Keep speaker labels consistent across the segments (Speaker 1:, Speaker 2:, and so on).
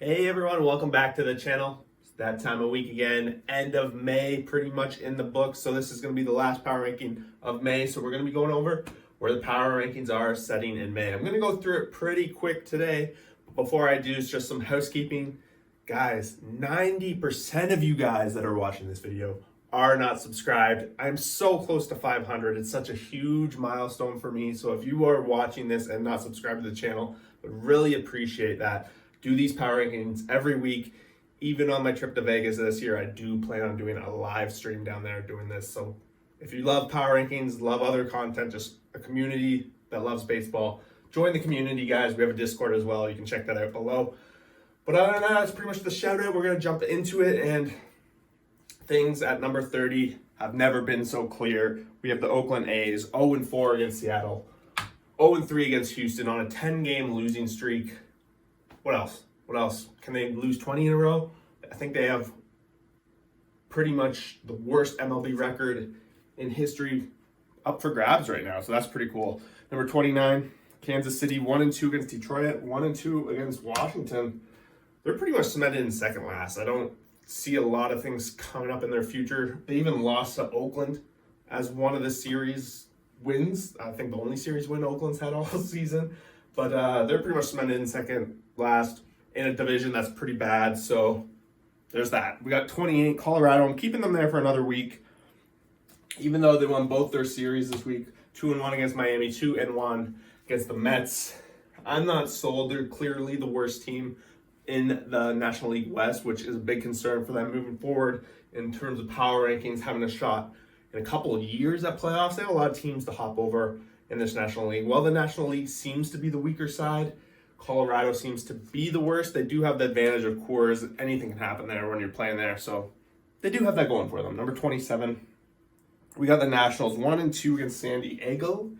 Speaker 1: Hey everyone, welcome back to the channel. It's that time of week again, end of May, pretty much in the books. So this is going to be the last power ranking of May. So we're going to be going over where the power rankings are setting in May. I'm going to go through it pretty quick today. But before I do, it's just some housekeeping. Guys, 90% of you guys that are watching this video are not subscribed. I'm so close to 500. It's such a huge milestone for me. So if you are watching this and not subscribed to the channel, I would really appreciate that. Do these power rankings every week. Even on my trip to Vegas this year, I do plan on doing a live stream down there doing this. So if you love power rankings, love other content, just a community that loves baseball, join the community, guys. We have a Discord as well. You can check that out below. But other than that, that's pretty much the shout out. We're going to jump into it, and things at number 30 have never been so clear. We have the Oakland A's 0-4 against Seattle, 0-3 against Houston on a 10-game losing streak. What else? What else? Can they lose 20 in a row? I think they have pretty much the worst MLB record in history up for grabs right now. So that's pretty cool. Number 29, Kansas City 1-2 against Detroit, 1-2 against Washington. They're pretty much cemented in second last. I don't see a lot of things coming up in their future. They even lost to Oakland as one of the series wins. I think the only series win Oakland's had all season. But they're pretty much cemented in second last in a division that's pretty bad. So there's that. We got 28, Colorado. I'm keeping them there for another week. Even though they won both their series this week, 2-1 against Miami, 2-1 against the Mets. I'm not sold. They're clearly the worst team in the National League West, which is a big concern for them moving forward in terms of power rankings, having a shot in a couple of years at playoffs. They have a lot of teams to hop over in this National League. While the National League seems to be the weaker side, Colorado seems to be the worst. They do have the advantage of Coors. Anything can happen there when you're playing there. So they do have that going for them. Number 27, we got the Nationals 1-2 against San Diego,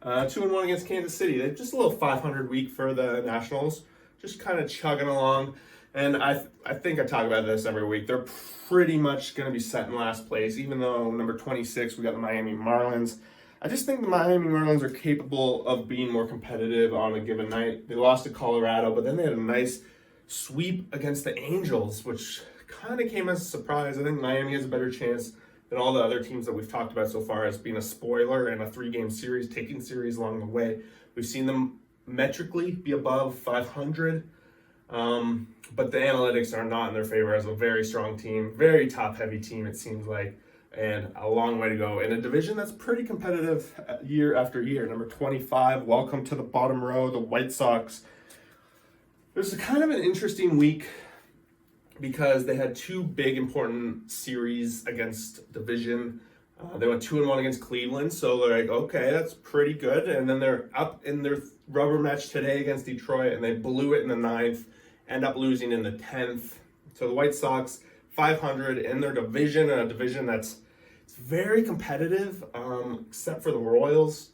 Speaker 1: 2-1 against Kansas City. They're just a little 500 week for the Nationals, just kind of chugging along. And I think I talk about this every week. They're pretty much going to be set in last place, even though number 26, we got the Miami Marlins. I just think the Miami Marlins are capable of being more competitive on a given night. They lost to Colorado, but then they had a nice sweep against the Angels, which kind of came as a surprise. I think Miami has a better chance than all the other teams that we've talked about so far as being a spoiler and a 3-game series, taking series along the way. We've seen them metrically be above 500, but the analytics are not in their favor as a very strong team, very top-heavy team, it seems like. And a long way to go in a division that's pretty competitive year after year. Number 25, welcome to the bottom row, the White Sox. There's a kind of an interesting week because they had two big important series against division. They went 2-1 against Cleveland, so they're like, okay, that's pretty good. And then they're up in their rubber match today against Detroit, and they blew it in the 9th, end up losing in the 10th. So the White Sox, 500 in their division, a division that's very competitive, except for the Royals.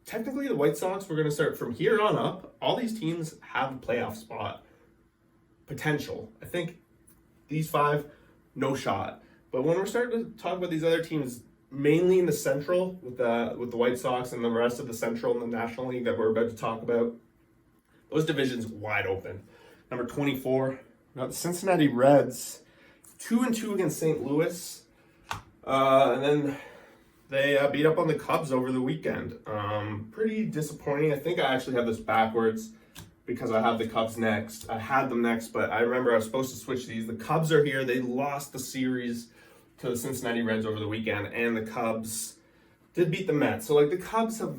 Speaker 1: Technically, the White Sox, we're going to start from here on up. All these teams have a playoff spot potential. I think these 5, no shot. But when we're starting to talk about these other teams, mainly in the Central with the White Sox and the rest of the Central and the National League that we're about to talk about, those divisions wide open. Number 24, we got the Cincinnati Reds, 2-2 against St. Louis. And then they beat up on the Cubs over the weekend. Pretty disappointing. I think I actually have this backwards because I have the Cubs next. I had them next, but I remember I was supposed to switch these. The Cubs are here. They lost the series to the Cincinnati Reds over the weekend, and the Cubs did beat the Mets. So, the Cubs have,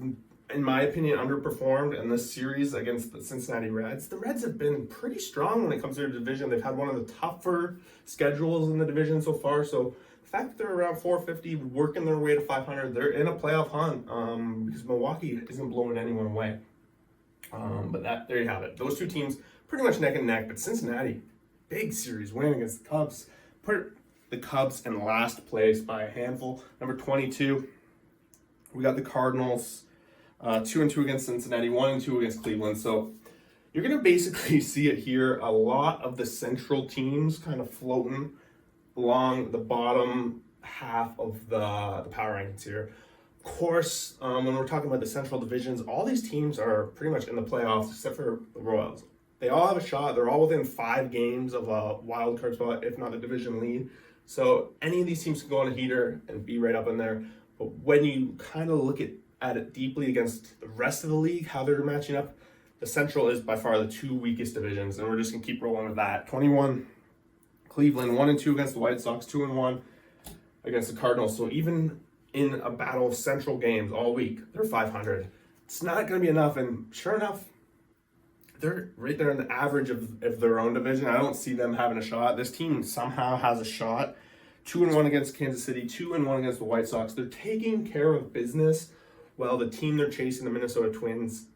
Speaker 1: in my opinion, underperformed in this series against the Cincinnati Reds. The Reds have been pretty strong when it comes to their division. They've had one of the tougher schedules in the division so far, so the fact that they're around 450, working their way to 500, they're in a playoff hunt because Milwaukee isn't blowing anyone away. But there you have it. Those two teams pretty much neck and neck, but Cincinnati, big series win against the Cubs. Put the Cubs in last place by a handful. Number 22, we got the Cardinals, 2-2 against Cincinnati, 1-2 against Cleveland. So you're going to basically see it here. A lot of the Central teams kind of floating along the bottom half of the power rankings here. Of course, when we're talking about the Central divisions, all these teams are pretty much in the playoffs except for the Royals. They all have a shot. They're all within 5 games of a wild card spot, if not a division lead. So any of these teams can go on a heater and be right up in there. But when you kind of look at it deeply against the rest of the league, how they're matching up, the Central is by far the 2 weakest divisions, and we're just gonna keep rolling with that. 21, Cleveland, 1-2 against the White Sox, 2-1 against the Cardinals. So even in a battle of Central games all week, they're 500. It's not gonna be enough, and sure enough, they're right there in the average of their own division. I don't see them having a shot. This team somehow has a shot. 2-1 against Kansas City, 2-1 against the White Sox. They're taking care of business. While the team they're chasing, the Minnesota Twins,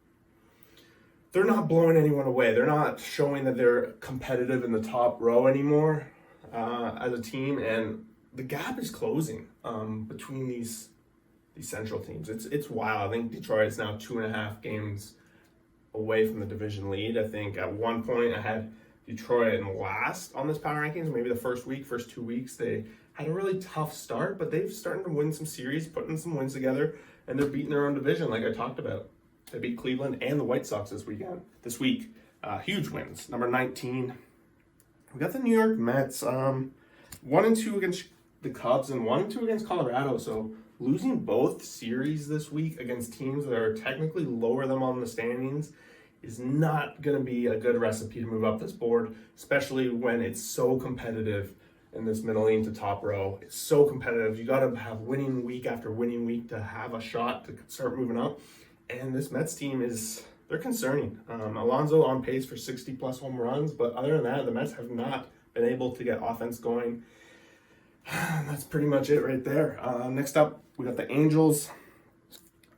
Speaker 1: they're not blowing anyone away. They're not showing that they're competitive in the top row anymore as a team, and the gap is closing between these Central teams. It's wild. I think Detroit is now 2.5 games away from the division lead. I think at one point I had Detroit in last on this power rankings. Maybe the first 2 weeks they had a really tough start, but they've started to win some series, putting some wins together, and they're beating their own division like I talked about. They beat Cleveland and the White Sox this week. Huge wins. Number 19, we got the New York Mets. 1-2 against the Cubs and 1-2 against Colorado. So losing both series this week against teams that are technically lower than them on the standings is not going to be a good recipe to move up this board, especially when it's so competitive in this middle lane to top row. It's so competitive. You got to have winning week after winning week to have a shot to start moving up. And this Mets team they're concerning. Alonso on pace for 60 plus home runs, but other than that, the Mets have not been able to get offense going. That's pretty much it right there. Next up, we got the Angels.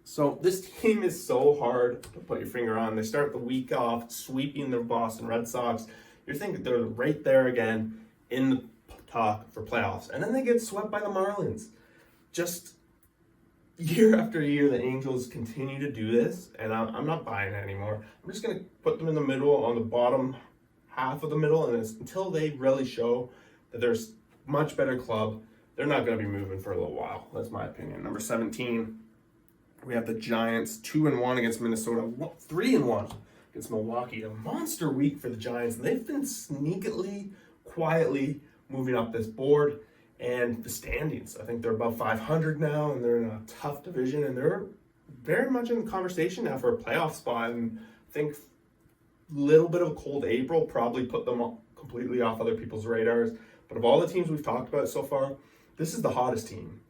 Speaker 1: So this team is so hard to put your finger on. They start the week off sweeping the Boston Red Sox. You're thinking they're right there again in the talk for playoffs. And then they get swept by the Marlins. Just year after year, the Angels continue to do this, and I'm not buying it anymore. I'm just going to put them in the middle, on the bottom half of the middle, and until they really show that they're a much better club, they're not going to be moving for a little while. That's my opinion. Number 17, we have the Giants, 2-1 against Minnesota, 3-1 against Milwaukee. A monster week for the Giants, and they've been sneakily, quietly moving up this board and the standings. I think they're above 500 now, and they're in a tough division, and they're very much in the conversation now for a playoff spot. And I think a little bit of a cold April probably put them completely off other people's radars. But of all the teams we've talked about so far, this is the hottest team.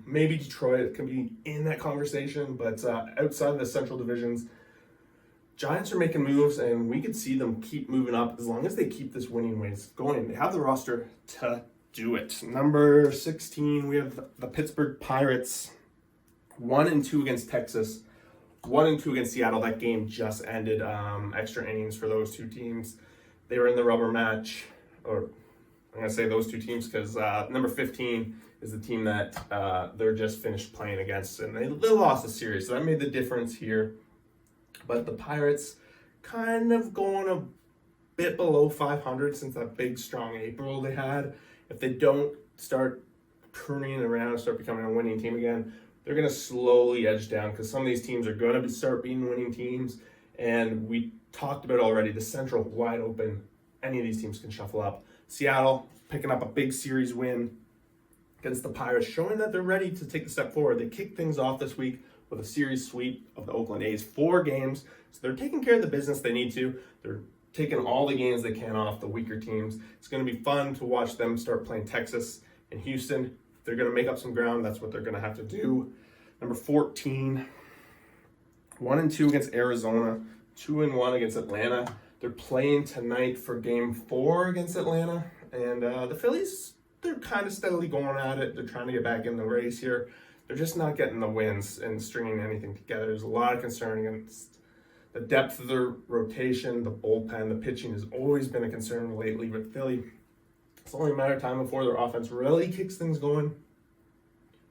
Speaker 1: Maybe Detroit can be in that conversation, but outside of the Central divisions, Giants are making moves, and we could see them keep moving up as long as they keep this winning ways going. They have the roster to do it. Number 16, we have the Pittsburgh Pirates, 1-2 against Texas, 1-2 against Seattle. That game just ended. Extra innings for those two teams. They were in the rubber match, or I'm going to say those two teams because number 15 is the team that they're just finished playing against, and they lost the series. So that made the difference here. But the Pirates kind of going a bit below 500 since that big, strong April they had. If they don't start turning it around and start becoming a winning team again, they're going to slowly edge down because some of these teams are going to start being winning teams. And we talked about already, the Central wide open. Any of these teams can shuffle up. Seattle picking up a big series win against the Pirates, showing that they're ready to take the step forward. They kicked things off this week with a series sweep of the Oakland A's, 4 games. So they're taking care of the business they need to. They're taking all the games they can off the weaker teams. It's going to be fun to watch them start playing Texas and Houston. If they're going to make up some ground, that's what they're going to have to do. Number 14, 1-2 against Arizona, 2-1 against Atlanta. They're playing tonight for Game 4 against Atlanta. And the Phillies, they're kind of steadily going at it. They're trying to get back in the race here. They're just not getting the wins and stringing anything together. There's a lot of concern against the depth of their rotation, the bullpen, the pitching has always been a concern lately with Philly. It's only a matter of time before their offense really kicks things going.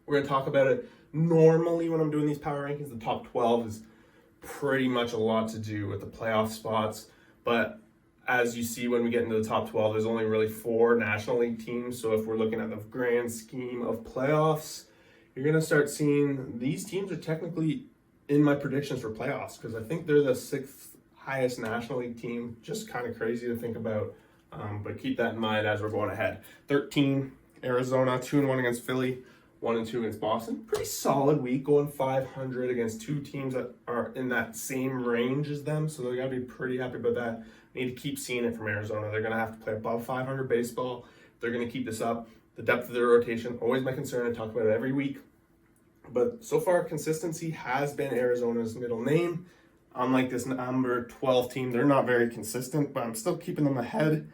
Speaker 1: We're going to talk about it. Normally when I'm doing these power rankings, the top 12 is pretty much a lot to do with the playoff spots. But as you see when we get into the top 12, there's only really 4 National League teams. So if we're looking at the grand scheme of playoffs, you're going to start seeing these teams are technically in my predictions for playoffs because I think they're the 6th highest National League team. Just kind of crazy to think about, but keep that in mind as we're going ahead. 13, Arizona, 2-1 against Philly, 1-2 against Boston. Pretty solid week, going 500 against two teams that are in that same range as them, so they're going to be pretty happy about that. Need to keep seeing it from Arizona. They're going to have to play above 500 baseball. They're going to keep this up. The depth of their rotation, always my concern. I talk about it every week. But so far, consistency has been Arizona's middle name. Unlike this number 12 team, they're not very consistent, but I'm still keeping them ahead.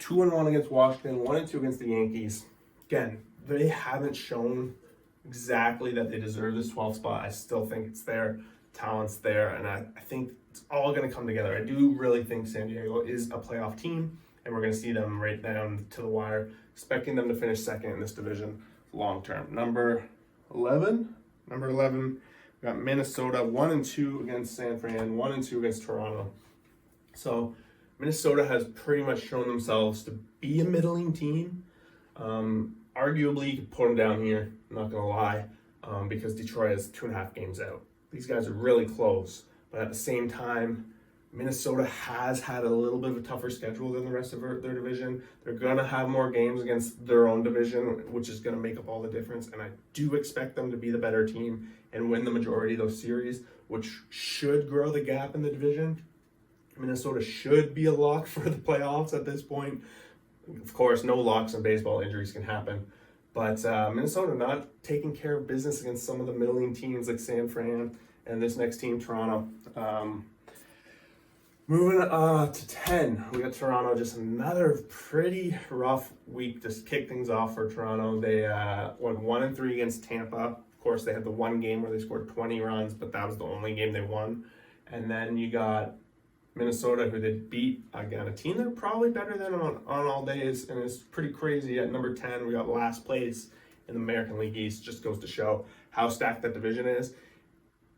Speaker 1: 2-1 against Washington, 1-2 against the Yankees. Again, they haven't shown exactly that they deserve this 12th spot. I still think it's there. Talent's there, and I think it's all going to come together. I do really think San Diego is a playoff team, and we're going to see them right down to the wire, expecting them to finish second in this division long term. Number 11, we got Minnesota, 1-2 against San Fran, 1-2 against Toronto. So Minnesota has pretty much shown themselves to be a middling team. Arguably, you could put them down here, I'm not going to lie, because Detroit is 2.5 games out. These guys are really close, but at the same time, Minnesota has had a little bit of a tougher schedule than the rest of their division. They're going to have more games against their own division, which is going to make up all the difference. And I do expect them to be the better team and win the majority of those series, which should grow the gap in the division. Minnesota should be a lock for the playoffs at this point. Of course, no locks in baseball. Injuries can happen. But Minnesota not taking care of business against some of the middling teams like San Fran and this next team, Toronto. Moving to 10, we got Toronto. Just another pretty rough week to kick things off for Toronto. They went 1-3 against Tampa. Of course, they had the one game where they scored 20 runs, but that was the only game they won. And then you got Minnesota, who they beat, again, a team they're probably better than on all days, and it's pretty crazy. At number 10, we got last place in the American League East. Just goes to show how stacked that division is.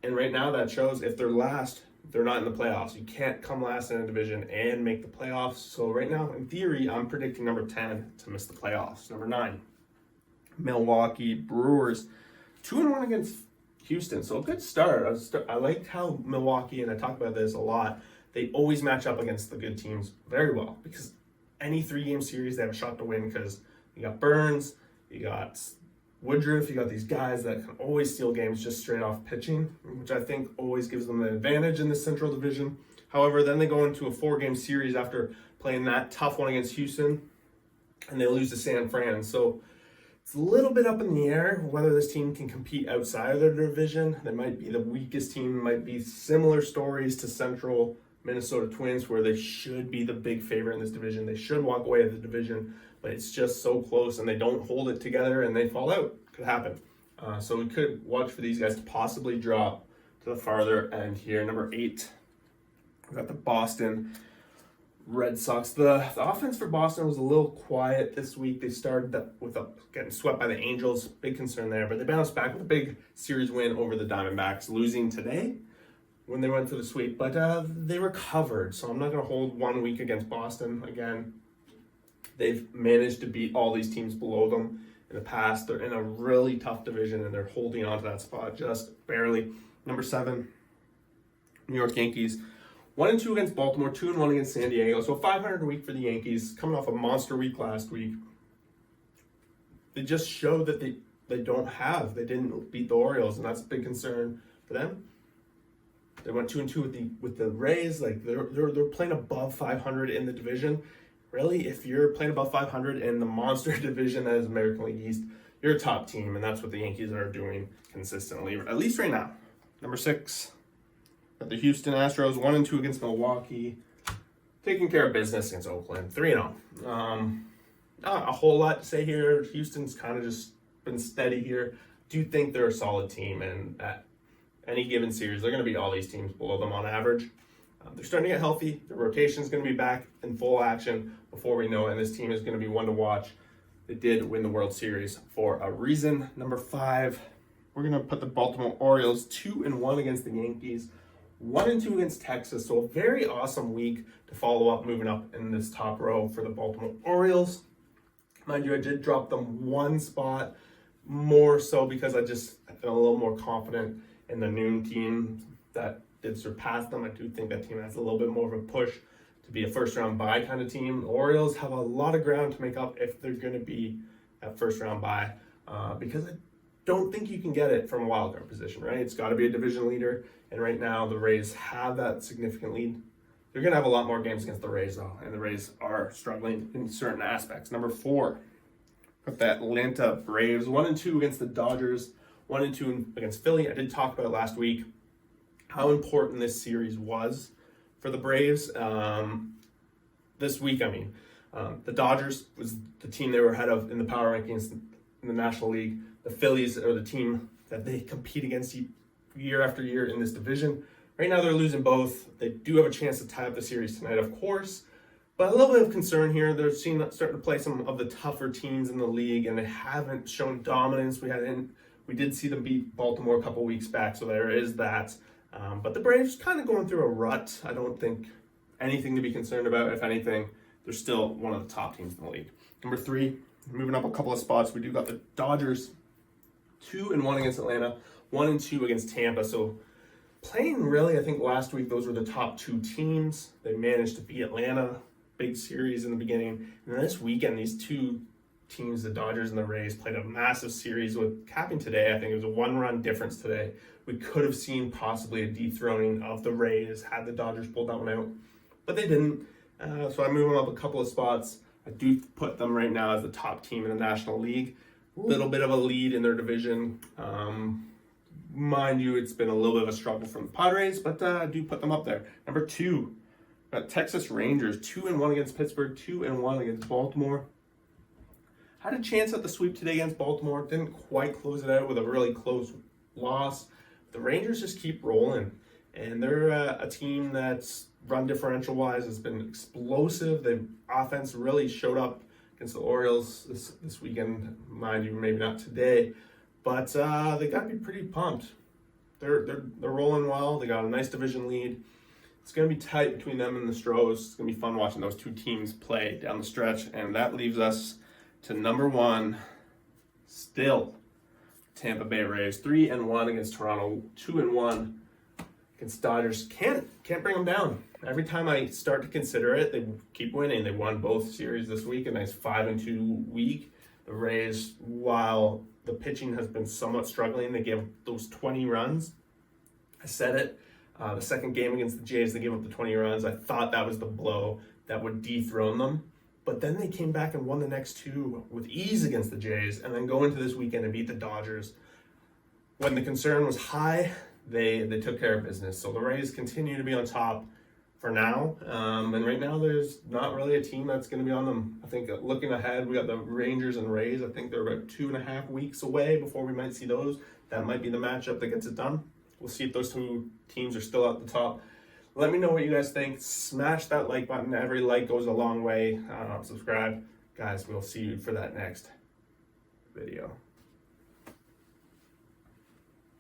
Speaker 1: And right now that shows if they're last, they're not in the playoffs. You can't come last in a division and make the playoffs. So right now, in theory, I'm predicting number 10 to miss the playoffs. Number 9, Milwaukee Brewers, 2-1 against Houston. So a good start. I liked how Milwaukee, and I talk about this a lot, they always match up against the good teams very well, because any 3-game series, they have a shot to win, because you got Burns, you got Woodruff, you got these guys that can always steal games just straight off pitching, which I think always gives them an advantage in the Central Division. However, then they go into a 4-game series after playing that tough one against Houston, and they lose to San Fran. So it's a little bit up in the air whether this team can compete outside of their division. They might be the weakest team, might be similar stories to Central Minnesota Twins, where they should be the big favorite in this division. They should walk away with the division, but it's just so close, and they don't hold it together, and they fall out. Could happen. So we could watch for these guys to possibly drop to the farther end here. Number 8, we got the Boston Red Sox. The offense for Boston was a little quiet this week. They started with getting swept by the Angels. Big concern there, but they bounced back with a big series win over the Diamondbacks, losing today when they went for the sweep. But they recovered, so I'm not going to hold 1 week against Boston. Again, they've managed to beat all these teams below them in the past. They're in a really tough division, and they're holding on to that spot just barely. Number 7, New York Yankees. 1-2 against Baltimore, 2-1 against San Diego. So 500 a week for the Yankees, coming off a monster week last week. They just showed that they didn't beat the Orioles, and that's a big concern for them. They went 2-2 with the Rays. Like they're playing above 500 in the division. Really, if you're playing above 500 in the monster division that is American League East, you're a top team, and that's what the Yankees are doing consistently, at least right now. Number 6, got the Houston Astros, 1-2 against Milwaukee, taking care of business against Oakland, 3-0. Not a whole lot to say here. Houston's kind of just been steady here. Do think they're a solid team, and at any given series, they're going to beat all these teams below them on average. They're starting to get healthy. The rotation is going to be back in full action before we know it, and this team is going to be one to watch. They did win the World Series for a reason. Number 5, we're going to put the Baltimore Orioles 2-1 against the Yankees, 1-2 against Texas. So a very awesome week to follow up, moving up in this top row for the Baltimore Orioles. Mind you, I did drop them 1 spot, more so because I feel a little more confident in the noon team that did surpass them. I do think that team has a little bit more of a push to be a first-round bye kind of team. The Orioles have a lot of ground to make up if they're going to be that first-round bye, because I don't think you can get it from a wild card position, right? It's got to be a division leader, and right now the Rays have that significant lead. They're going to have a lot more games against the Rays, though, and the Rays are struggling in certain aspects. Number 4, with the Atlanta Braves, 1-2 against the Dodgers, 1-2 against Philly. I did talk about it last week, how important this series was for the Braves. This week, the Dodgers was the team they were ahead of in the power rankings in the National League. The Phillies are the team that they compete against year after year in this division. Right now, they're losing both. They do have a chance to tie up the series tonight, of course. But a little bit of concern here. They're starting to play some of the tougher teams in the league, and they haven't shown dominance. We did see them beat Baltimore a couple weeks back, so there is that. But the Braves kind of going through a rut. I don't think anything to be concerned about. If anything, they're still one of the top teams in the league. Number 3, moving up a couple of spots, we do got the Dodgers, 2-1 against Atlanta, 1-2 against Tampa. So playing really, I think last week those were the top 2 teams. They managed to beat Atlanta, big series in the beginning. And then this weekend, these 2 teams, the Dodgers and the Rays, played a massive series with capping today. I think it was a 1-run difference today. We could have seen possibly a dethroning of the Rays had the Dodgers pulled that one out, but they didn't. So I move them up a couple of spots. I do put them right now as the top team in the National League. A little bit of a lead in their division. Mind you, it's been a little bit of a struggle from the Padres, but I do put them up there. Number 2, got Texas Rangers, 2-1 against Pittsburgh, 2-1 against Baltimore. Had a chance at the sweep today against Baltimore. Didn't quite close it out with a really close loss. The Rangers just keep rolling, and they're a team that's run differential wise has been explosive. The offense really showed up against the Orioles this weekend. Mind you, maybe not today, but they got to be pretty pumped. They're rolling well. They got a nice division lead. It's going to be tight between them and the Stros. It's going to be fun watching those 2 teams play down the stretch, and that leaves us to number 1, still Tampa Bay Rays, 3-1 against Toronto, 2-1 against Dodgers. Can't bring them down. Every time I start to consider it, they keep winning. They won both series this week, a nice 5-2 week. The Rays, while the pitching has been somewhat struggling, they gave those 20 runs. I said it. The second game against the Jays, they gave up the 20 runs. I thought that was the blow that would dethrone them. But then they came back and won the next 2 with ease against the Jays, and then go into this weekend and beat the Dodgers. When the concern was high, they took care of business. So the Rays continue to be on top for now. And right now, there's not really a team that's going to be on them. I think looking ahead, we got the Rangers and Rays. I think they're about 2.5 weeks away before we might see those. That might be the matchup that gets it done. We'll see if those 2 teams are still at the top. Let me know what you guys think. Smash that like button. Every like goes a long way. Subscribe. Guys, we'll see you for that next video.